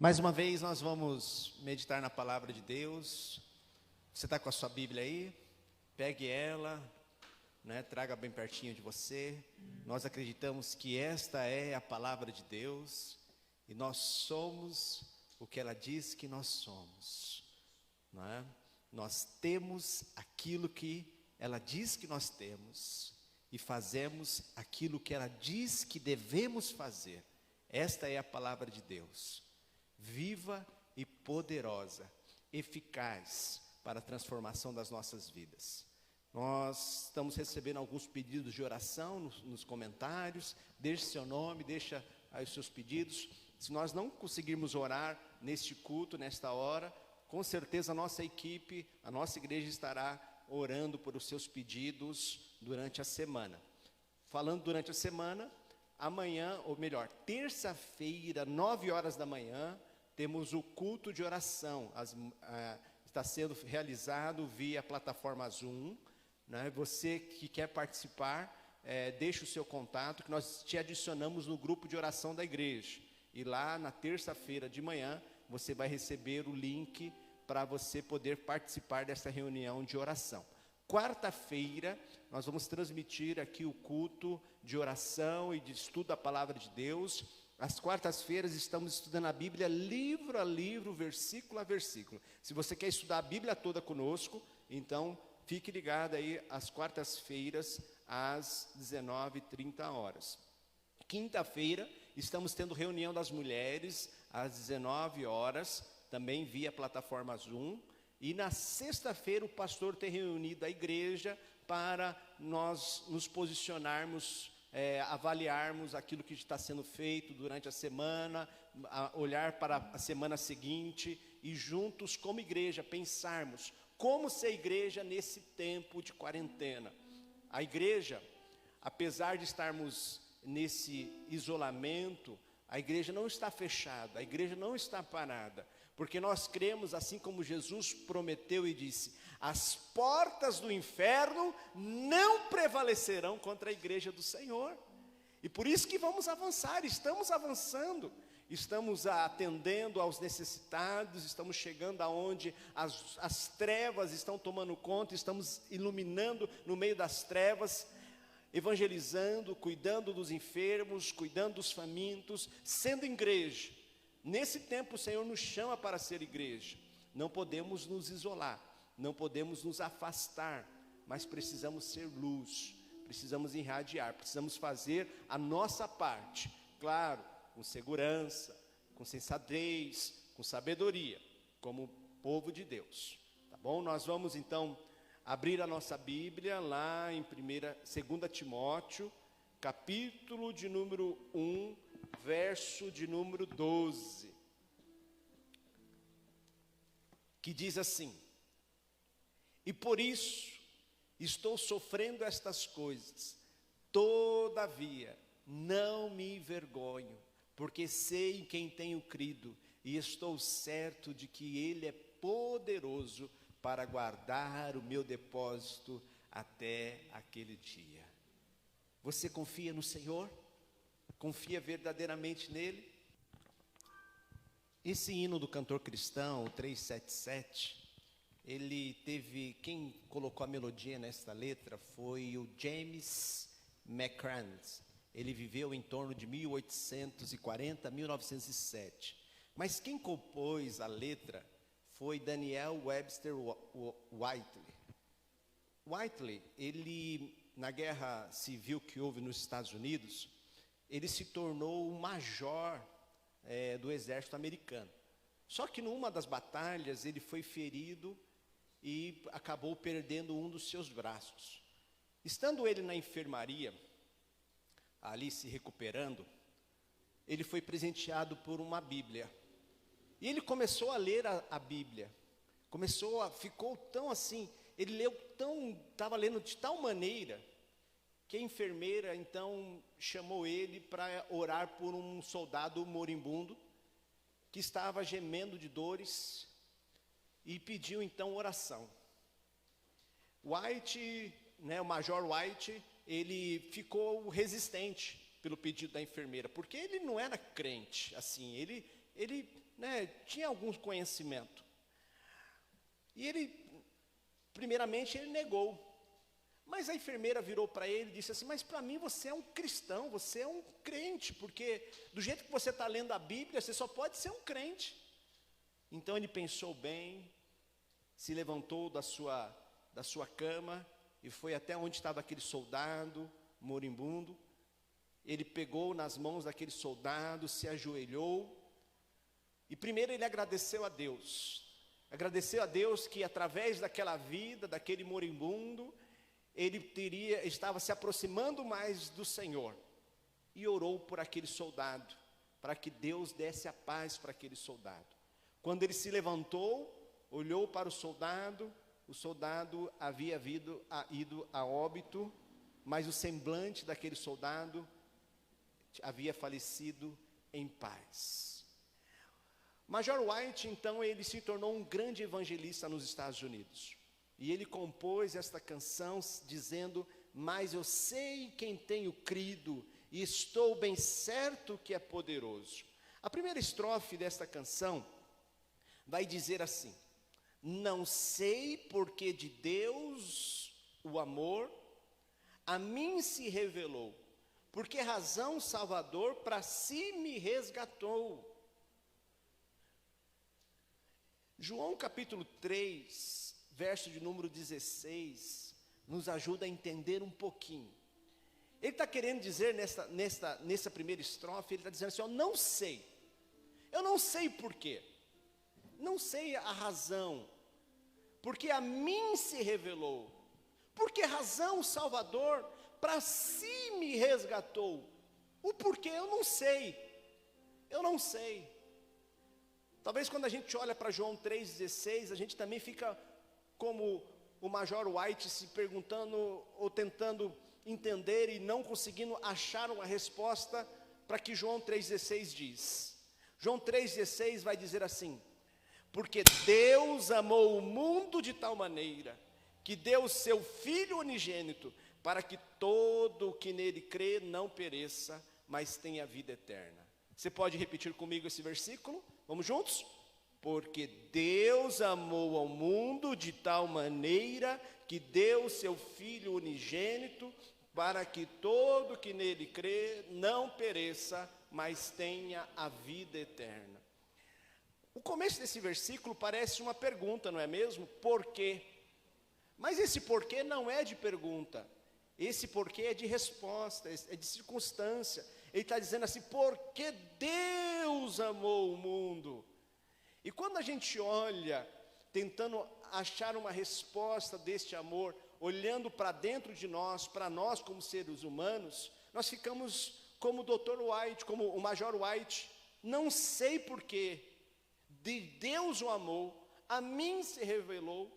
Mais uma vez nós vamos meditar na palavra de Deus. Você está com a sua Bíblia aí? Pegue ela, traga bem pertinho de você. Nós acreditamos que esta é a palavra de Deus e nós somos o que ela diz que nós somos, não é? Nós temos aquilo que ela diz que nós temos e fazemos aquilo que ela diz que devemos fazer. Esta é a palavra de Deus, viva e poderosa, eficaz para a transformação das nossas vidas. Nós estamos recebendo alguns pedidos de oração nos comentários. Deixe seu nome, deixa aí os seus pedidos. Se nós não conseguirmos orar neste culto, nesta hora, com certeza a nossa equipe, a nossa igreja estará orando por os seus pedidos durante a semana. Falando durante a semana, amanhã, ou melhor, terça-feira, 9 horas da manhã, temos o culto de oração. Está sendo realizado via plataforma Zoom, né? Você que quer participar, deixe o seu contato, que nós te adicionamos no grupo de oração da igreja. E lá na terça-feira de manhã, você vai receber o link para você poder participar dessa reunião de oração. Quarta-feira, nós vamos transmitir aqui o culto de oração e de estudo da palavra de Deus. Às quartas-feiras estamos estudando a Bíblia livro a livro, versículo a versículo. Se você quer estudar a Bíblia toda conosco, então fique ligado aí às quartas-feiras, às 19h30. Quinta-feira, estamos tendo reunião das mulheres, às 19 horas, também via plataforma Zoom. E na sexta-feira o pastor tem reunido a igreja para nós nos posicionarmos, avaliarmos aquilo que está sendo feito durante a semana, olhar para a semana seguinte e juntos como igreja pensarmos como ser igreja nesse tempo de quarentena. A igreja, apesar de estarmos nesse isolamento, a igreja não está fechada, a igreja não está parada, porque nós cremos, assim como Jesus prometeu e disse: as portas do inferno não prevalecerão contra a igreja do Senhor. E por isso que vamos avançar, estamos avançando, estamos atendendo aos necessitados, estamos chegando aonde as trevas estão tomando conta, estamos iluminando no meio das trevas, evangelizando, cuidando dos enfermos, cuidando dos famintos, sendo igreja. Nesse tempo o Senhor nos chama para ser igreja. Não podemos nos isolar, não podemos nos afastar, mas precisamos ser luz, precisamos irradiar, precisamos fazer a nossa parte, claro, com segurança, com sensatez, com sabedoria, como povo de Deus, tá bom? Nós vamos então abrir a nossa Bíblia lá em 2 Timóteo, capítulo de número 1, verso de número 12, que diz assim: e por isso estou sofrendo estas coisas, todavia não me envergonho, porque sei em quem tenho crido, e estou certo de que Ele é poderoso para guardar o meu depósito até aquele dia. Você confia no Senhor? Confia verdadeiramente nele? Esse hino do cantor cristão, o 377, ele teve, quem colocou a melodia nesta letra foi o James McCrans. Ele viveu em torno de 1840 a 1907. Mas quem compôs a letra foi Daniel Webster Whiteley. Whiteley, ele, na guerra civil que houve nos Estados Unidos, ele se tornou o major do exército americano. Só que numa das batalhas ele foi ferido e acabou perdendo um dos seus braços. Estando ele na enfermaria, ali se recuperando, ele foi presenteado por uma Bíblia. E ele começou a ler a Bíblia. Ficou tão assim, ele leu estava lendo de tal maneira, que a enfermeira então chamou ele para orar por um soldado moribundo, que estava gemendo de dores, e pediu então oração. White, o Major White, ele ficou resistente pelo pedido da enfermeira, porque ele não era crente, assim, ele né, tinha algum conhecimento. E ele, primeiramente, ele negou. Mas a enfermeira virou para ele e disse assim: mas para mim você é um cristão, você é um crente, porque do jeito que você está lendo a Bíblia, você só pode ser um crente. Então ele pensou bem, se levantou da sua cama e foi até onde estava aquele soldado moribundo. Ele pegou nas mãos daquele soldado, se ajoelhou, e primeiro ele agradeceu a Deus. Agradeceu a Deus que através daquela vida, daquele moribundo, ele estava se aproximando mais do Senhor. E orou por aquele soldado, para que Deus desse a paz para aquele soldado. Quando ele se levantou, olhou para o soldado havia ido a óbito, mas o semblante daquele soldado havia falecido em paz. Major White, então, ele se tornou um grande evangelista nos Estados Unidos. E ele compôs esta canção dizendo: mas eu sei quem tenho crido, e estou bem certo que é poderoso. A primeira estrofe desta canção vai dizer assim: não sei porque de Deus o amor a mim se revelou, porque razão Salvador para si me resgatou. João capítulo 3, verso de número 16, nos ajuda a entender um pouquinho. Ele está querendo dizer nessa primeira estrofe, ele está dizendo assim: eu não sei porquê, não sei a razão, porque a mim se revelou, porque razão o Salvador para si me resgatou. O porquê eu não sei. Talvez quando a gente olha para João 3,16, a gente também fica como o Major White, se perguntando ou tentando entender e não conseguindo achar uma resposta para que João 3,16 diz. João 3,16 vai dizer assim: porque Deus amou o mundo de tal maneira, que deu o seu Filho unigênito, para que todo o que nele crê não pereça, mas tenha vida eterna. Você pode repetir comigo esse versículo? Vamos juntos? Porque Deus amou ao mundo de tal maneira, que deu o seu Filho unigênito, para que todo que nele crê não pereça, mas tenha a vida eterna. O começo desse versículo parece uma pergunta, não é mesmo? Por quê? Mas esse porquê não é de pergunta, esse porquê é de resposta, é de circunstância. Ele está dizendo assim: porque Deus amou o mundo. E quando a gente olha, tentando achar uma resposta deste amor, olhando para dentro de nós, para nós como seres humanos, nós ficamos como o Dr. White, como o Major White: não sei porquê, de Deus o amou, a mim se revelou.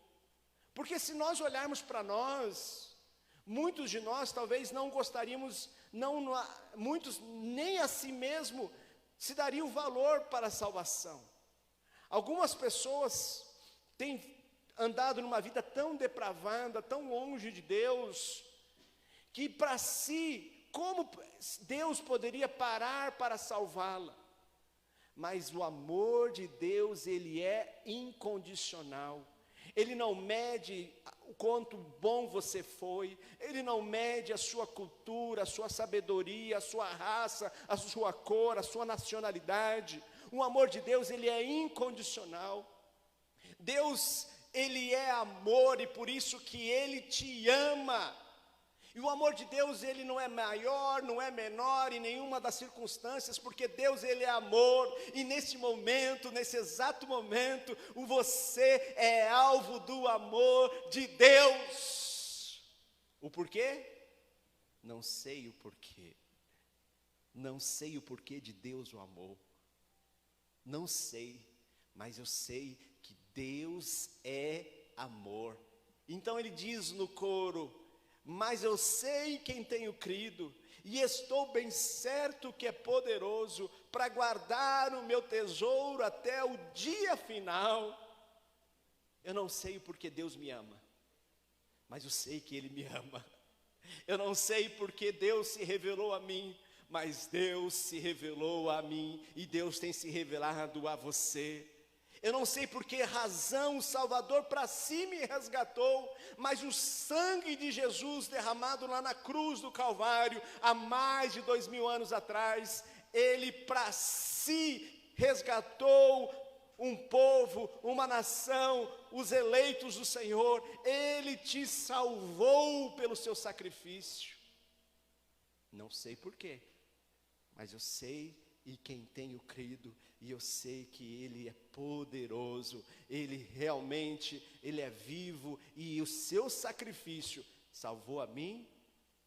Porque se nós olharmos para nós, muitos de nós talvez não gostaríamos, muitos nem a si mesmo se dariam valor para a salvação. Algumas pessoas têm andado numa vida tão depravada, tão longe de Deus, que para si, como Deus poderia parar para salvá-la? Mas o amor de Deus, ele é incondicional. Ele não mede o quanto bom você foi, ele não mede a sua cultura, a sua sabedoria, a sua raça, a sua cor, a sua nacionalidade. O amor de Deus, ele é incondicional. Deus, ele é amor, e por isso que ele te ama. E o amor de Deus, ele não é maior, não é menor em nenhuma das circunstâncias, porque Deus, ele é amor, e nesse momento, nesse exato momento, você é alvo do amor de Deus. O porquê? Não sei o porquê. Não sei o porquê de Deus o amor. Não sei, mas eu sei que Deus é amor. Então ele diz no coro: mas eu sei quem tenho crido, e estou bem certo que é poderoso para guardar o meu tesouro até o dia final. Eu não sei porque Deus me ama, mas eu sei que Ele me ama. Eu não sei porque Deus se revelou a mim, mas Deus se revelou a mim e Deus tem se revelado a você. Eu não sei por que razão o Salvador para si me resgatou, mas o sangue de Jesus derramado lá na cruz do Calvário, há mais de 2000 anos atrás, Ele para si resgatou um povo, uma nação, os eleitos do Senhor. Ele te salvou pelo seu sacrifício. Não sei por quê, mas eu sei e quem tenho crido, e eu sei que Ele é poderoso, Ele realmente, Ele é vivo, e o seu sacrifício salvou a mim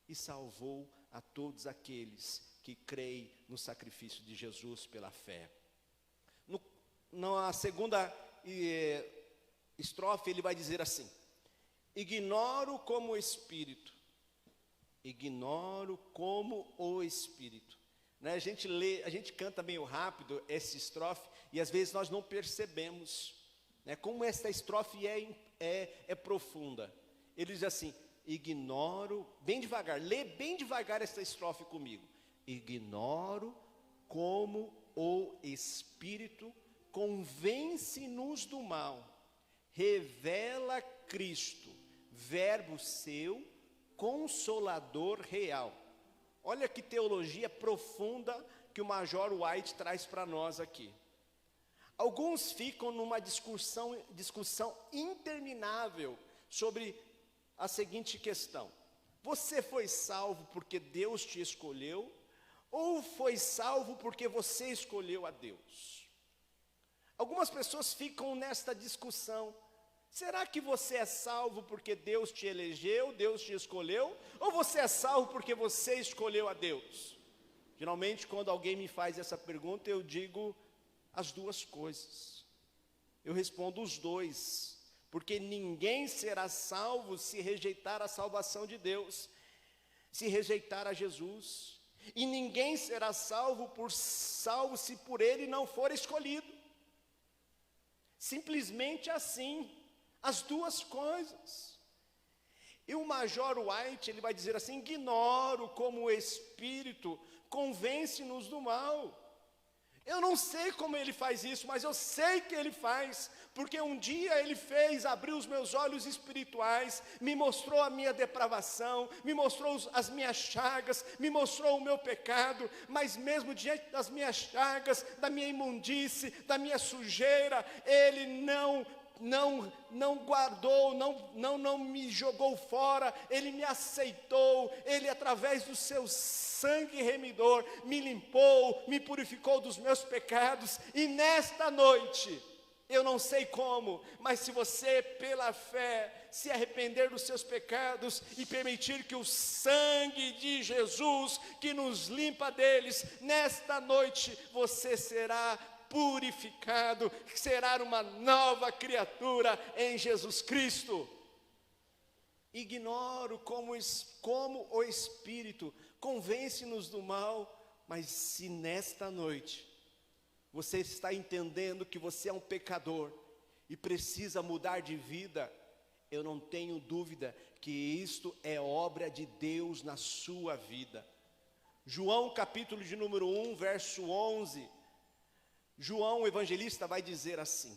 e salvou a todos aqueles que creem no sacrifício de Jesus pela fé. Na segunda estrofe ele vai dizer assim: ignoro como o Espírito, né? A gente canta meio rápido essa estrofe e às vezes nós não percebemos, né, como esta estrofe é profunda. Ele diz assim: ignoro, bem devagar, lê bem devagar essa estrofe comigo. Ignoro como o Espírito convence-nos do mal, revela Cristo, verbo seu, consolador real. Olha que teologia profunda que o Major White traz para nós aqui. Alguns ficam numa discussão interminável sobre a seguinte questão: você foi salvo porque Deus te escolheu, ou foi salvo porque você escolheu a Deus? Algumas pessoas ficam nesta discussão. Será que você é salvo porque Deus te elegeu, Deus te escolheu? Ou você é salvo porque você escolheu a Deus? Geralmente, quando alguém me faz essa pergunta, eu digo as duas coisas. Eu respondo os dois, porque ninguém será salvo se rejeitar a salvação de Deus, se rejeitar a Jesus. E ninguém será salvo se por ele não for escolhido. Simplesmente assim. As duas coisas. E o Major White, ele vai dizer assim: ignoro como o Espírito convence-nos do mal. Eu não sei como ele faz isso, mas eu sei que ele faz, porque um dia ele abriu os meus olhos espirituais, me mostrou a minha depravação, me mostrou as minhas chagas, me mostrou o meu pecado, mas mesmo diante das minhas chagas, da minha imundície, da minha sujeira, ele não guardou, não me jogou fora, Ele me aceitou, Ele através do seu sangue remidor, me limpou, me purificou dos meus pecados, e nesta noite, eu não sei como, mas se você pela fé se arrepender dos seus pecados e permitir que o sangue de Jesus, que nos limpa deles, nesta noite você será purificado, será uma nova criatura em Jesus Cristo. Ignoro como o Espírito convence-nos do mal, mas se nesta noite você está entendendo que você é um pecador e precisa mudar de vida, eu não tenho dúvida que isto é obra de Deus na sua vida. João capítulo de número 1, verso 11, João, o evangelista, vai dizer assim: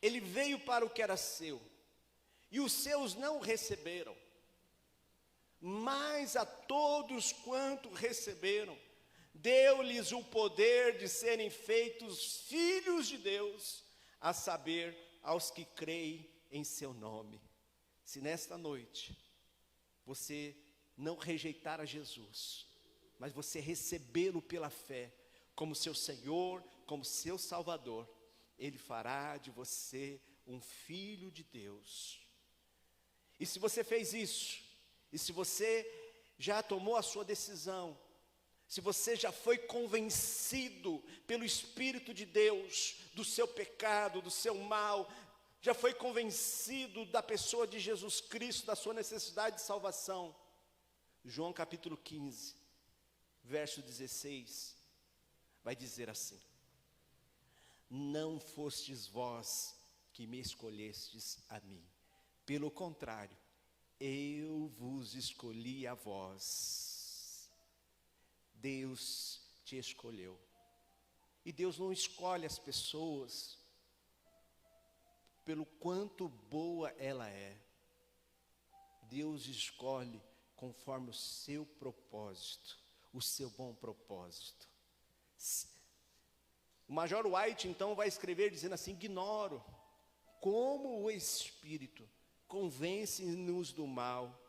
ele veio para o que era seu, e os seus não o receberam, mas a todos quanto receberam, deu-lhes o poder de serem feitos filhos de Deus, a saber, aos que creem em seu nome. Se nesta noite, você não rejeitar a Jesus, mas você recebê-lo pela fé, como seu Senhor, como seu Salvador, Ele fará de você um filho de Deus. E se você fez isso, e se você já tomou a sua decisão, se você já foi convencido pelo Espírito de Deus do seu pecado, do seu mal, já foi convencido da pessoa de Jesus Cristo, da sua necessidade de salvação, João capítulo 15, verso 16, vai dizer assim: não fostes vós que me escolhestes a mim, pelo contrário, eu vos escolhi a vós. Deus te escolheu. E Deus não escolhe as pessoas pelo quanto boa ela é. Deus escolhe conforme o seu propósito, o seu bom propósito. O Major White então vai escrever dizendo assim: ignoro como o Espírito convence-nos do mal,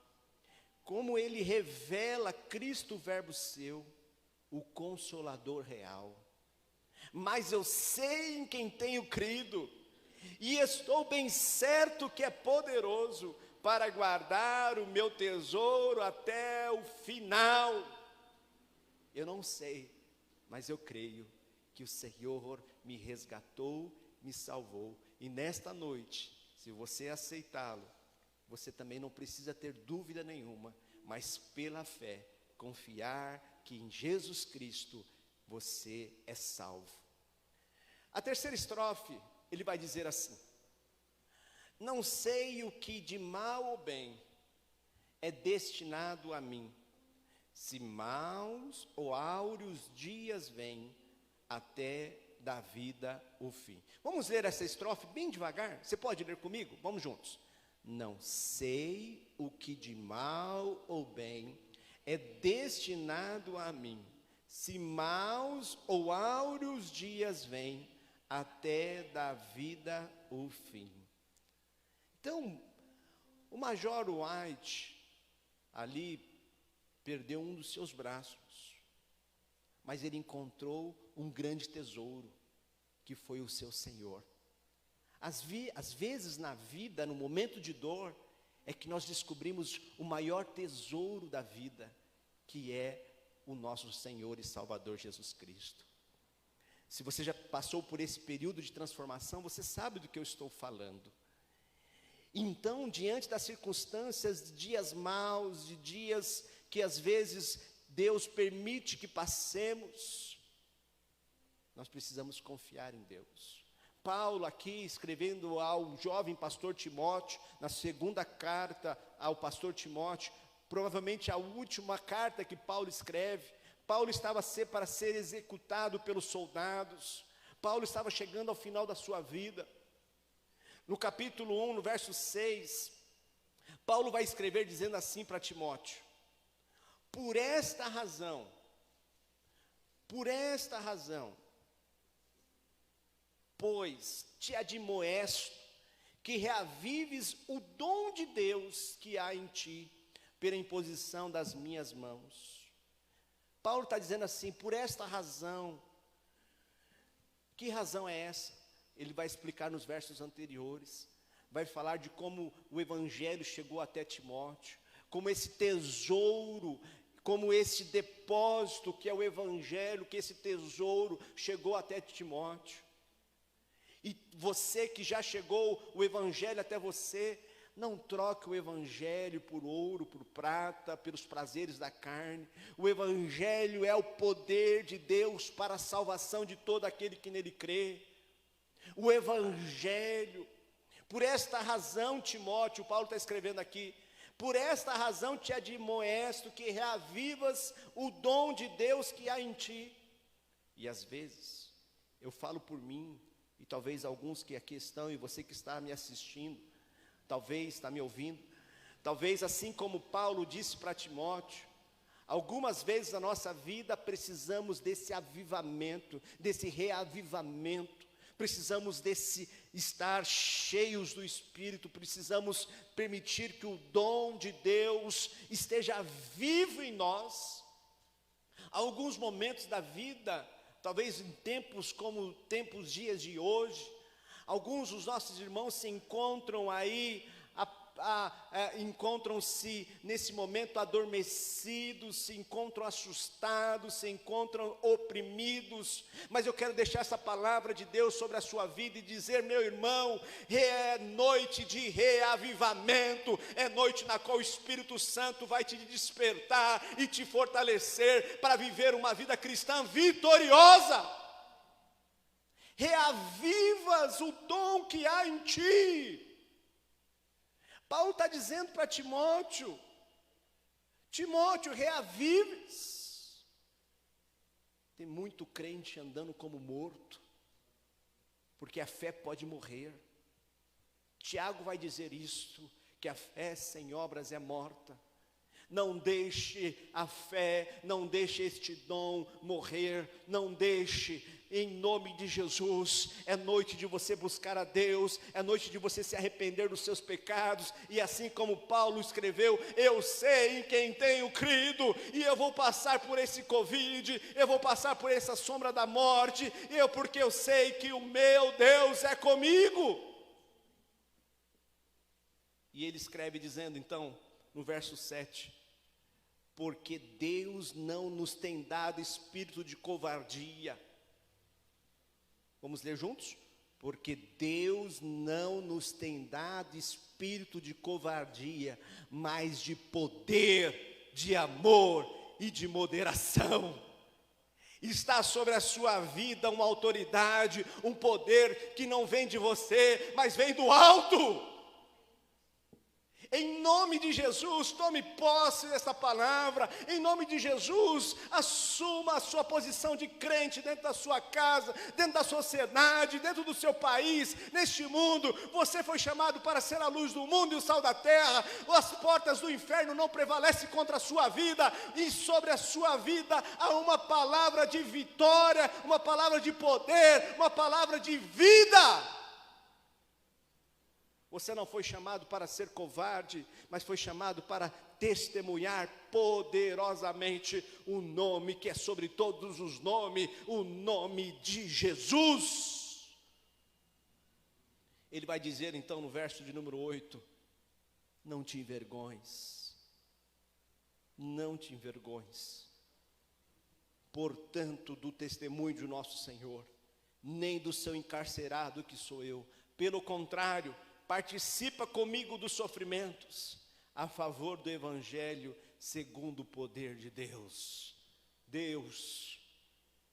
como ele revela Cristo, o verbo seu, o Consolador real. Mas eu sei em quem tenho crido, e estou bem certo que é poderoso para guardar o meu tesouro até o final. Eu não sei, mas eu creio que o Senhor me resgatou, me salvou. E nesta noite, se você aceitá-lo, você também não precisa ter dúvida nenhuma, mas pela fé, confiar que em Jesus Cristo você é salvo. A terceira estrofe, ele vai dizer assim: não sei o que de mal ou bem é destinado a mim, se maus ou áureos dias vêm, até da vida o fim. Vamos ler essa estrofe bem devagar? Você pode ler comigo? Vamos juntos. Não sei o que de mal ou bem é destinado a mim, se maus ou áureos dias vêm, até da vida o fim. Então, o Major White ali perdeu um dos seus braços, mas ele encontrou um grande tesouro, que foi o seu Senhor. Às vezes na vida, no momento de dor, é que nós descobrimos o maior tesouro da vida, que é o nosso Senhor e Salvador Jesus Cristo. Se você já passou por esse período de transformação, você sabe do que eu estou falando. Então, diante das circunstâncias, de dias maus, de dias que às vezes Deus permite que passemos, nós precisamos confiar em Deus. Paulo aqui, escrevendo ao jovem pastor Timóteo, na segunda carta ao pastor Timóteo, provavelmente a última carta que Paulo escreve, Paulo estava para ser executado pelos soldados, Paulo estava chegando ao final da sua vida. No capítulo 1, no verso 6, Paulo vai escrever dizendo assim para Timóteo: por esta razão, pois te admoesto que reavives o dom de Deus que há em ti, pela imposição das minhas mãos. Paulo está dizendo assim: por esta razão. Que razão é essa? Ele vai explicar nos versos anteriores, vai falar de como o Evangelho chegou até Timóteo, como esse tesouro, como esse depósito que é o Evangelho, que esse tesouro chegou até Timóteo. E você que já chegou o Evangelho até você, não troque o Evangelho por ouro, por prata, pelos prazeres da carne. O Evangelho é o poder de Deus para a salvação de todo aquele que nele crê. O Evangelho, por esta razão, Timóteo, Paulo está escrevendo aqui, por esta razão te admoesto que reavivas o dom de Deus que há em ti. E às vezes, eu falo por mim, e talvez alguns que aqui estão, e você que está me assistindo, talvez está me ouvindo, talvez assim como Paulo disse para Timóteo, algumas vezes na nossa vida precisamos desse avivamento, desse reavivamento, precisamos desse estar cheios do Espírito, precisamos permitir que o dom de Deus esteja vivo em nós. Alguns momentos da vida, talvez em tempos como dias de hoje, alguns dos nossos irmãos se encontram aí, encontram-se nesse momento adormecidos, se encontram assustados, se encontram oprimidos, mas eu quero deixar essa palavra de Deus sobre a sua vida e dizer: meu irmão, é noite de reavivamento, é noite na qual o Espírito Santo vai te despertar e te fortalecer para viver uma vida cristã vitoriosa. Reavivas o dom que há em ti. Paulo está dizendo para Timóteo: Timóteo, reavives. muito crente andando como morto, porque a fé pode morrer. Tiago vai dizer isso, que a fé sem obras é morta. Não deixe a fé, não deixe este dom morrer, não deixe, em nome de Jesus. É noite de você buscar a Deus, é noite de você se arrepender dos seus pecados, e assim como Paulo escreveu, eu sei em quem tenho crido, e eu vou passar por esse Covid, eu vou passar por essa sombra da morte, porque eu sei que o meu Deus é comigo. E ele escreve dizendo então, no verso 7, porque Deus não nos tem dado espírito de covardia. Vamos ler juntos? Porque Deus não nos tem dado espírito de covardia, mas de poder, de amor e de moderação. Está sobre a sua vida uma autoridade, um poder que não vem de você, mas vem do alto. Em nome de Jesus, tome posse dessa palavra. Em nome de Jesus, assuma a sua posição de crente dentro da sua casa, dentro da sociedade, dentro do seu país, neste mundo. Você foi chamado para ser a luz do mundo e o sal da terra. As portas do inferno não prevalecem contra a sua vida, e sobre a sua vida há uma palavra de vitória, uma palavra de poder, uma palavra de vida. Você não foi chamado para ser covarde, mas foi chamado para testemunhar poderosamente o nome que é sobre todos os nomes, o nome de Jesus. Ele vai dizer então no verso de número 8, não te envergonhes, não te envergonhes, portanto, do testemunho de nosso Senhor, nem do seu encarcerado que sou eu, pelo contrário, participa comigo dos sofrimentos, a favor do Evangelho, segundo o poder de Deus. Deus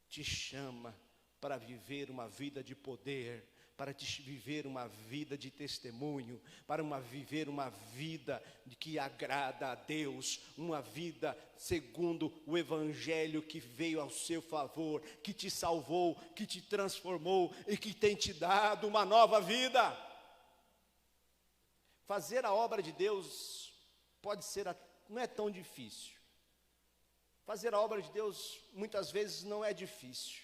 te chama para viver uma vida de poder, para viver uma vida de testemunho, para viver uma vida que agrada a Deus, uma vida segundo o Evangelho que veio ao seu favor, que te salvou, que te transformou e que tem te dado uma nova vida. Fazer a obra de Deus não é tão difícil. Fazer a obra de Deus muitas vezes não é difícil,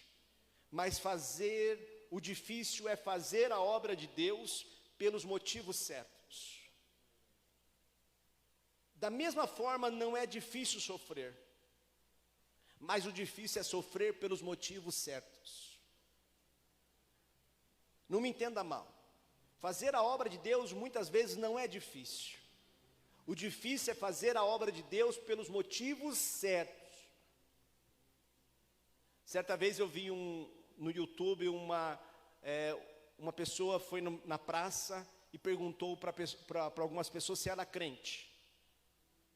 mas o difícil é fazer a obra de Deus pelos motivos certos. Da mesma forma, não é difícil sofrer, mas o difícil é sofrer pelos motivos certos. Não me entenda mal. Fazer a obra de Deus muitas vezes não é difícil. O difícil é fazer a obra de Deus pelos motivos certos. Certa vez eu vi no YouTube uma pessoa foi na praça e perguntou para algumas pessoas se era crente.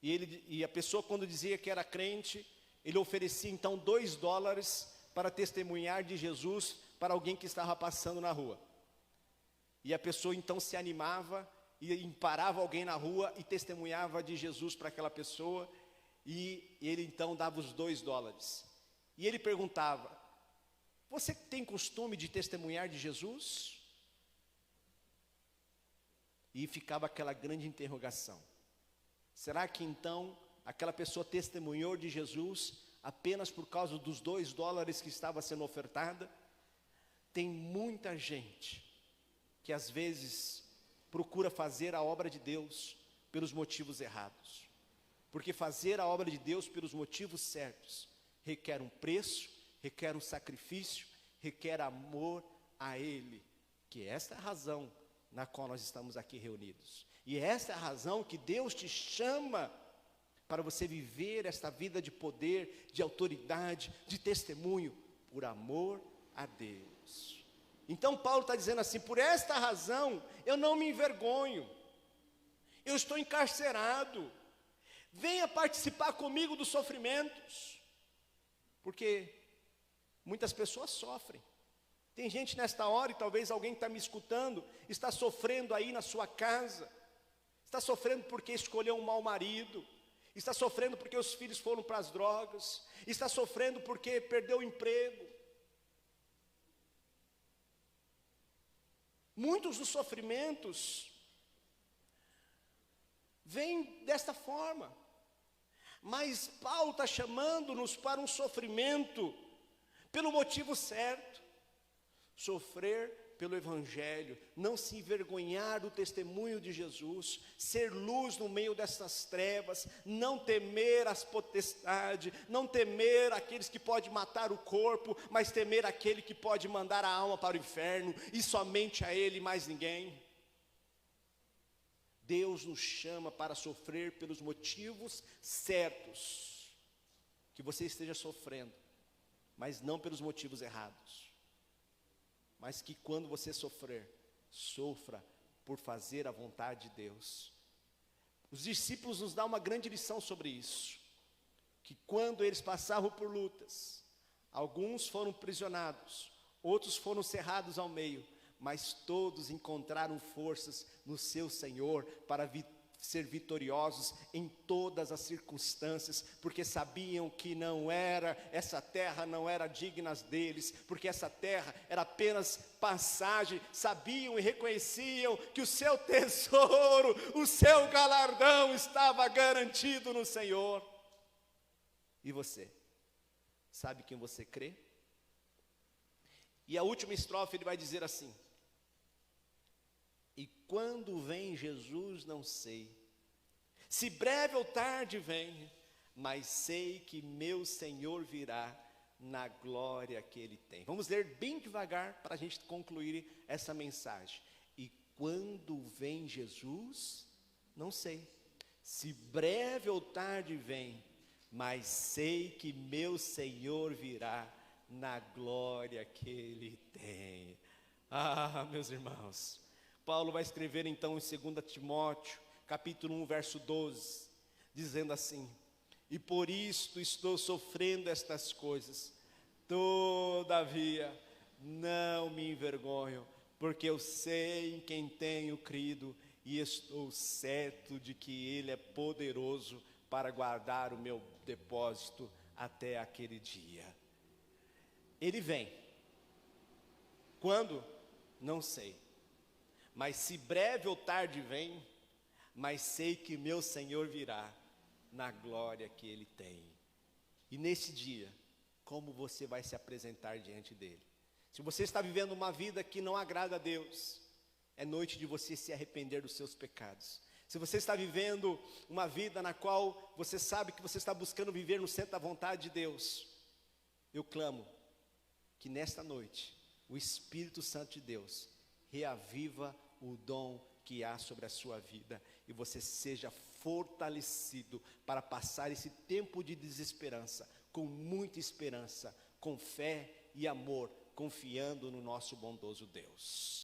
E a pessoa, quando dizia que era crente, ele oferecia então $2 para testemunhar de Jesus para alguém que estava passando na rua. E a pessoa então se animava e parava alguém na rua e testemunhava de Jesus para aquela pessoa, e ele então dava os $2. E ele perguntava: você tem costume de testemunhar de Jesus? E ficava aquela grande interrogação. Será que então aquela pessoa testemunhou de Jesus apenas por causa dos $2 que estava sendo ofertada? Tem muita gente que às vezes procura fazer a obra de Deus pelos motivos errados. Porque fazer a obra de Deus pelos motivos certos requer um preço, requer um sacrifício, requer amor a Ele. Que esta é a razão na qual nós estamos aqui reunidos. E esta é a razão que Deus te chama para você viver esta vida de poder, de autoridade, de testemunho, por amor a Deus. Então Paulo está dizendo assim: por esta razão eu não me envergonho, eu estou encarcerado, venha participar comigo dos sofrimentos, porque muitas pessoas sofrem. Tem gente nesta hora, e talvez alguém que está me escutando, está sofrendo aí na sua casa, está sofrendo porque escolheu um mau marido, está sofrendo porque os filhos foram para as drogas, está sofrendo porque perdeu o emprego, Muitos dos sofrimentos vêm desta forma. Mas Paulo está chamando-nos para um sofrimento pelo motivo certo. Sofrer pelo Evangelho, não se envergonhar do testemunho de Jesus, ser luz no meio dessas trevas, não temer as potestades, não temer aqueles que podem matar o corpo, mas temer aquele que pode mandar a alma para o inferno, e somente a Ele, mais ninguém. Deus nos chama para sofrer pelos motivos certos, que você esteja sofrendo, mas não pelos motivos errados. Mas que quando você sofrer, sofra por fazer a vontade de Deus. Os discípulos nos dão uma grande lição sobre isso, que quando eles passavam por lutas, alguns foram prisionados, outros foram cerrados ao meio, mas todos encontraram forças no seu Senhor para ser vitoriosos em todas as circunstâncias, porque sabiam que essa terra não era digna deles, porque essa terra era apenas passagem. Sabiam e reconheciam que o seu tesouro, o seu galardão estava garantido no Senhor. E você, sabe quem você crê? E a última estrofe ele vai dizer assim: e quando vem Jesus, não sei, se breve ou tarde vem, mas sei que meu Senhor virá na glória que Ele tem. Vamos ler bem devagar para a gente concluir essa mensagem. E quando vem Jesus, não sei, se breve ou tarde vem, mas sei que meu Senhor virá na glória que Ele tem. Ah, meus irmãos, Paulo vai escrever então em 2 Timóteo, capítulo 1, verso 12, dizendo assim: e por isto estou sofrendo estas coisas, todavia não me envergonho, porque eu sei em quem tenho crido, e estou certo de que Ele é poderoso para guardar o meu depósito até aquele dia. Ele vem. Quando? Não sei. Mas se breve ou tarde vem, mas sei que meu Senhor virá na glória que Ele tem. E nesse dia, como você vai se apresentar diante dEle? Se você está vivendo uma vida que não agrada a Deus, é noite de você se arrepender dos seus pecados. Se você está vivendo uma vida na qual você sabe que você está buscando viver no centro da vontade de Deus, eu clamo que nesta noite, o Espírito Santo de Deus reaviva o dom que há sobre a sua vida, e você seja fortalecido para passar esse tempo de desesperança, com muita esperança, com fé e amor, confiando no nosso bondoso Deus.